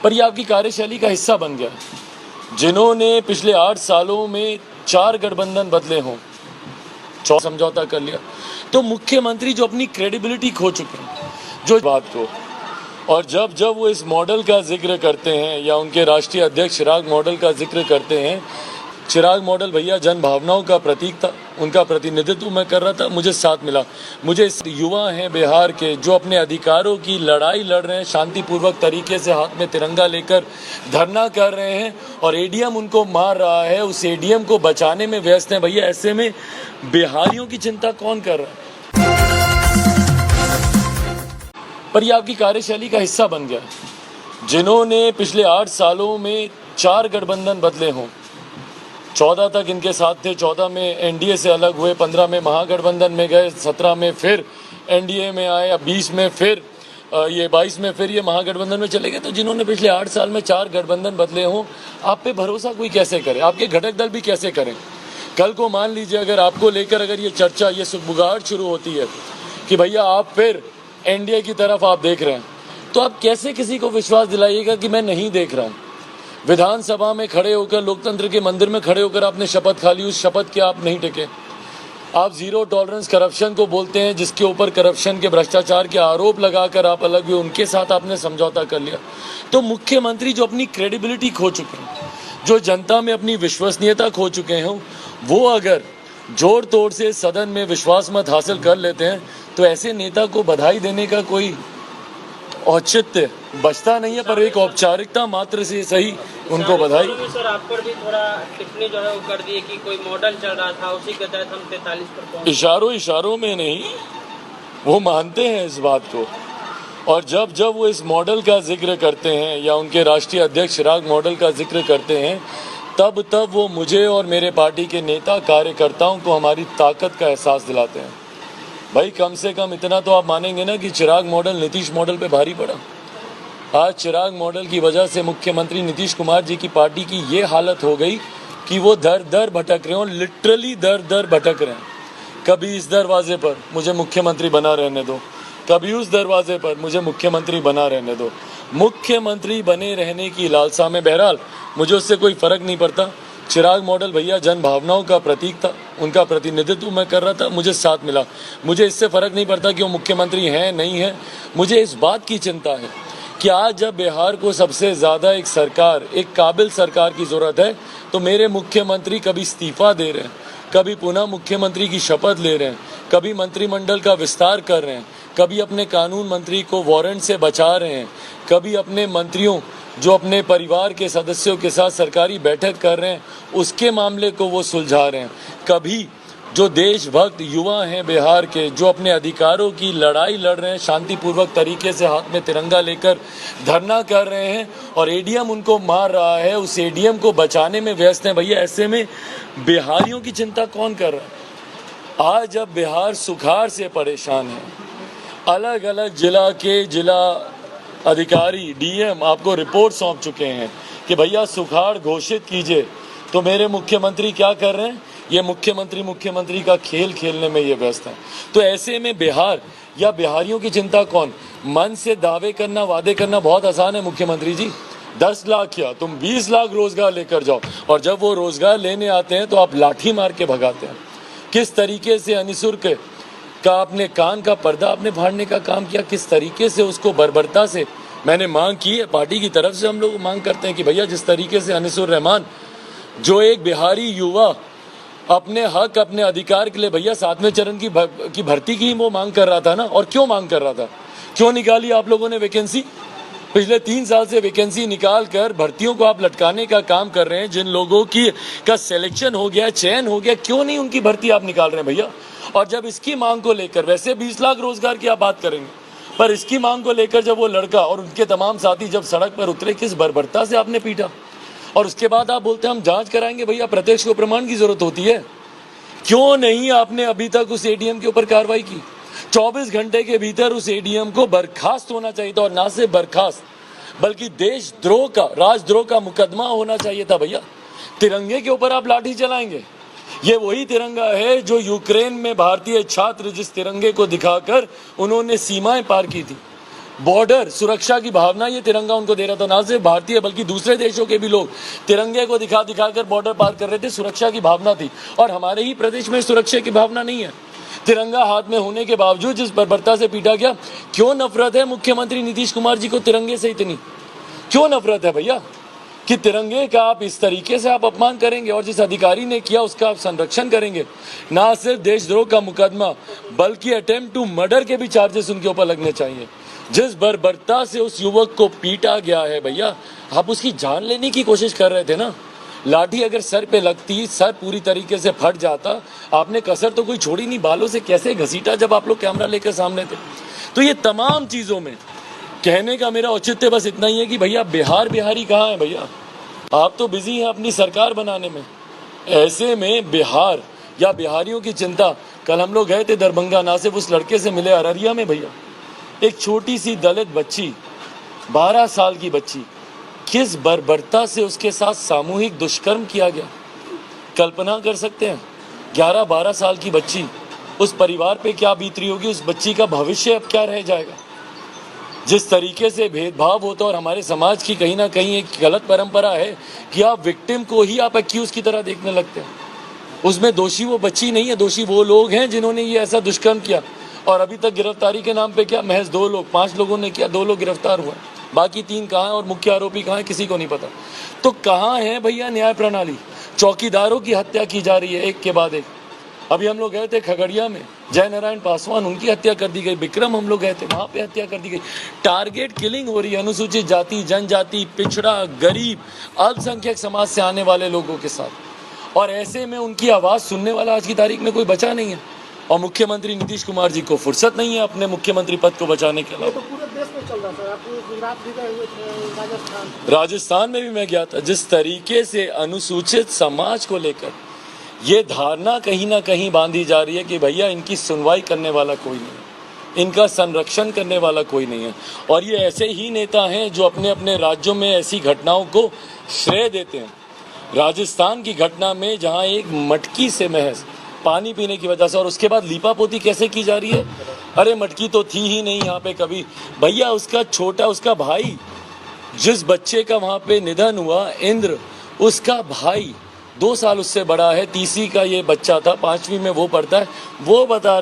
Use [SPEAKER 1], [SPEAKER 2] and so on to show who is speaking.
[SPEAKER 1] पर ये आपकी कार्यशैली का हिस्सा बन गया। जिन्होंने पिछले 8 सालों में 4 गठबंधन बदले हों, 4 समझौता कर लिया, तो मुख्यमंत्री जो अपनी क्रेडिबिलिटी खो चुके हैं, जो बात को, और जब जब वो इस मॉडल का जिक्र करते हैं या उनके राष्ट्रीय अध्यक्ष चिराग मॉडल का जिक्र करते हैं, चिराग मॉडल भैया जन भावनाओं का प्रतीक था, उनका प्रतिनिधित्व मैं कर रहा था, मुझे साथ मिला। मुझे इस युवा हैं बिहार के जो अपने अधिकारों की लड़ाई लड़ रहे हैं, शांतिपूर्वक तरीके से हाथ में तिरंगा लेकर धरना कर रहे हैं और एडीएम उनको मार रहा है, उस एडीएम को बचाने में व्यस्त हैं। भैया ऐसे में बिहारियों की चिंता कौन कर रहा है? पर यह आपकी कार्यशैली का हिस्सा बन गया। जिन्होंने पिछले 8 सालों में 4 गठबंधन बदले हों, 14 तक इनके साथ थे, 14 में एनडीए से अलग हुए, 15 में महागठबंधन में गए, 17 में फिर एनडीए में आए, अब 20 में फिर 22 में फिर ये महागठबंधन में चले गए। तो जिन्होंने पिछले 8 साल में 4 गठबंधन बदले हों, आप पे भरोसा कोई कैसे करे? आपके घटक दल भी कैसे करें? कल को मान लीजिए अगर आपको लेकर अगर ये चर्चा, ये सुगबुगाहट शुरू होती है कि भैया आप फिर एनडीए की तरफ आप देख रहे हैं, तो आप कैसे किसी को विश्वास दिलाइएगा कि मैं नहीं देख रहा हूँ? विधानसभा में खड़े होकर, लोकतंत्र के मंदिर में खड़े होकर आपने शपथ खा ली, उस शपथ के आप नहीं टिके। आप जीरो टॉलरेंस करप्शन को बोलते हैं, जिसके ऊपर करप्शन के, भ्रष्टाचार के आरोप लगाकर आप अलग हुए, उनके साथ आपने समझौता कर लिया। तो मुख्यमंत्री जो अपनी क्रेडिबिलिटी खो चुके हैं, जो जनता में अपनी विश्वसनीयता खो चुके हैं, वो अगर जोर तोड़ से सदन में विश्वास मत हासिल कर लेते हैं, तो ऐसे नेता को बधाई देने का कोई औचित्य बचता नहीं है। पर एक औपचारिकता मात्र से सही उनको बधाई।
[SPEAKER 2] सर आप पर भी थोड़ा टिप्पणी जो है वो कर दी कि कोई मॉडल चल रहा था, उसी के तहत हम 43 पर पहुंचे।
[SPEAKER 1] इशारों में नहीं, वो मानते हैं इस बात को, और जब जब वो इस मॉडल का जिक्र करते हैं या उनके राष्ट्रीय अध्यक्ष चिराग मॉडल का जिक्र करते हैं, तब वो मुझे और मेरे पार्टी के नेता कार्यकर्ताओं को हमारी ताकत का एहसास दिलाते हैं। भाई कम से कम इतना तो आप मानेंगे ना कि चिराग मॉडल नीतीश मॉडल पे भारी पड़ा। आज चिराग मॉडल की वजह से मुख्यमंत्री नीतीश कुमार जी की पार्टी की ये हालत हो गई कि वो दर दर भटक रहे हो, लिटरली दर दर भटक रहे हैं। कभी इस दरवाजे पर मुझे मुख्यमंत्री बना रहने दो, कभी उस दरवाजे पर मुझे मुख्यमंत्री बना रहने दो। मुख्यमंत्री बने रहने की लालसा में, बहरहाल मुझे उससे कोई फ़र्क नहीं पड़ता। चिराग मॉडल भैया जन भावनाओं का प्रतीक था, उनका प्रतिनिधित्व मैं कर रहा था, मुझे साथ मिला। मुझे इससे फ़र्क नहीं पड़ता कि वो मुख्यमंत्री हैं नहीं हैं। मुझे इस बात की चिंता है कि आज जब बिहार को सबसे ज़्यादा एक सरकार, एक काबिल सरकार की ज़रूरत है, तो मेरे मुख्यमंत्री कभी इस्तीफ़ा दे रहे हैं, कभी पुनः मुख्यमंत्री की शपथ ले रहे हैं, कभी मंत्रिमंडल का विस्तार कर रहे हैं, कभी अपने कानून मंत्री को वारंट से बचा रहे हैं, कभी अपने मंत्रियों जो अपने परिवार के सदस्यों के साथ सरकारी बैठक कर रहे हैं उसके मामले को वो सुलझा रहे हैं, कभी जो देशभक्त युवा हैं बिहार के जो अपने अधिकारों की लड़ाई लड़ रहे हैं, शांतिपूर्वक तरीके से हाथ में तिरंगा लेकर धरना कर रहे हैं और एडीएम उनको मार रहा है, उस एडीएम को बचाने में व्यस्त हैं। भैया ऐसे में बिहारियों की चिंता कौन कर रहा है? आज जब बिहार सुखाड़ से परेशान है, अलग अलग जिला के जिला अधिकारी, डीएम आपको रिपोर्ट सौंप चुके हैं कि भैया सुखाड़ घोषित कीजिए, तो मेरे मुख्यमंत्री क्या कर रहे हैं? ये मुख्यमंत्री का खेल खेलने में ये व्यस्त है। तो ऐसे में बिहार या बिहारियों की चिंता कौन? मन से दावे करना, वादे करना बहुत आसान है मुख्यमंत्री जी। 10 लाख क्या, तुम 20 लाख रोजगार लेकर जाओ, और जब वो रोजगार लेने आते हैं तो आप लाठी मार के भगाते हैं। किस तरीके से अनिशुल्क का अपने कान का पर्दा आपने फाड़ने का काम किया, किस तरीके से उसको बर्बरता से मैंने मांग की है। पार्टी की तरफ से हम लोग मांग करते हैं कि भैया जिस तरीके से अनिसुर रहमान जो एक बिहारी युवा अपने हक, अपने अधिकार के लिए भैया 7वें चरण की भर्ती की वो मांग कर रहा था ना, और क्यों मांग कर रहा था? क्यों निकाली आप लोगों ने वैकेंसी? पिछले 3 साल से वैकेंसी निकाल कर भर्तियों को आप लटकाने का काम कर रहे हैं। जिन लोगों की का सिलेक्शन हो गया, चयन हो गया, क्यों नहीं उनकी भर्ती आप निकाल रहे हैं भैया? और जब इसकी मांग को लेकर, वैसे 20 लाख रोजगार की आप बात करेंगे, पर इसकी मांग को लेकर जब वो लड़का और उनके तमाम साथी जब सड़क पर उतरे, किस बर्बरता से आपने पीटा, और उसके बाद आप बोलते हैं हम जांच कराएंगे। भैया प्रत्यक्ष को प्रमाण की जरूरत होती है। क्यों नहीं आपने अभी तक उस एडीएम के ऊपर कार्रवाई की? 24 घंटे के भीतर उस एडीएम को बर्खास्त होना चाहिए था, और ना सिर्फ बर्खास्त बल्कि देशद्रोह का, राजद्रोह का मुकदमा होना चाहिए था। भैया तिरंगे के ऊपर आप लाठी चलाएंगे? ये वही तिरंगा है जो यूक्रेन में भारतीय छात्र जिस तिरंगे को दिखाकर उन्होंने सीमाएं पार की थी, बॉर्डर सुरक्षा की भावना ये तिरंगा उनको दे रहा था। ना सिर्फ भारतीय बल्कि दूसरे देशों के भी लोग तिरंगे को दिखा दिखा कर बॉर्डर पार कर रहे थे, सुरक्षा की भावना थी। और हमारे ही प्रदेश में सुरक्षा की भावना नहीं है। तिरंगा हाथ में होने के बावजूद जिस बर्बरता से पीटा गया, क्यों नफरत है मुख्यमंत्री नीतीश कुमार जी को तिरंगे से इतनी? क्यों नफरत है भैया कि तिरंगे का आप इस तरीके से आप अपमान करेंगे और जिस अधिकारी ने किया उसका आप संरक्षण करेंगे? ना सिर्फ देशद्रोह का मुकदमा बल्कि अटेम्प्ट टू मर्डर के भी चार्जेस उनके ऊपर लगने चाहिए। जिस बर्बरता से उस युवक को पीटा गया है भैया, आप उसकी जान लेने की कोशिश कर रहे थे ना। लाठी अगर सर पे लगती, सर पूरी तरीके से फट जाता, आपने कसर तो कोई छोड़ी नहीं। बालों से कैसे घसीटा जब आप लोग कैमरा लेकर सामने थे। तो ये तमाम चीजों में कहने का मेरा औचित्य बस इतना ही है कि भैया बिहारी कहाँ है भैया? आप तो बिजी हैं अपनी सरकार बनाने में। ऐसे में बिहार या बिहारियों की चिंता। कल हम लोग गए थे दरभंगा, ना सिर्फ उस लड़के से मिले अररिया में भैया, एक छोटी सी दलित बच्ची, 12 साल की बच्ची, किस बर्बरता से उसके साथ सामूहिक दुष्कर्म किया गया, कल्पना कर सकते हैं? 11-12 साल की बच्ची, उस परिवार पे क्या बीत रही होगी, उस बच्ची का भविष्य अब क्या रह जाएगा? जिस तरीके से भेदभाव होता है और हमारे समाज की कहीं ना कहीं एक गलत परंपरा है कि आप विक्टिम को ही आप एक्यूज की तरह देखने लगते हैं। उसमें दोषी वो बच्ची नहीं है, दोषी वो लोग हैं जिन्होंने ये ऐसा दुष्कर्म किया। और अभी तक गिरफ्तारी के नाम पे क्या, महज 2 लोग, 5 लोगों ने किया, 2 लोग गिरफ्तार हुए, बाकी 3 कहाँ हैं और मुख्य आरोपी कहाँ है किसी को नहीं पता। तो कहाँ है भैया न्याय प्रणाली? चौकीदारों की हत्या की जा रही है एक के बाद एक। अभी हम लोग गए थे खगड़िया में, जय नारायण पासवान, उनकी हत्या कर दी गई। विक्रम हम लोग गए थे, वहां पे हत्या कर दी गई। टारगेट किलिंग हो रही है अनुसूचित जाति, जनजाति, पिछड़ा, गरीब, अल्पसंख्यक समाज से आने वाले लोगों के साथ। और ऐसे में उनकी आवाज सुनने वाला आज की तारीख में कोई बचा नहीं है। और मुख्यमंत्री नीतीश कुमार जी को फुर्सत नहीं है अपने मुख्यमंत्री पद को बचाने के अलावा।
[SPEAKER 3] तो पूरे देश में चल रहा सर, आप गुजरात भी गए हुए थे,
[SPEAKER 1] राजस्थान में भी मैं गया था। जिस तरीके से अनुसूचित समाज को लेकर ये धारणा कहीं ना कहीं बांधी जा रही है कि भैया इनकी सुनवाई करने वाला कोई नहीं है, इनका संरक्षण करने वाला कोई नहीं है। और ये ऐसे ही नेता हैं जो अपने अपने राज्यों में ऐसी घटनाओं को श्रेय देते हैं। राजस्थान की घटना में जहां एक मटकी से महज पानी पीने की वजह से, और उसके बाद लीपापोती कैसे की जा रही है? अरे मटकी तो थी ही नहीं यहाँ पे कभी भैया। उसका भाई, जिस बच्चे का वहां पे निधन हुआ, इंद्र, उसका भाई 2 साल उससे बड़ा है, तीसरी का ये बच्चा था, 5वीं में वो पढ़ता है, वो बता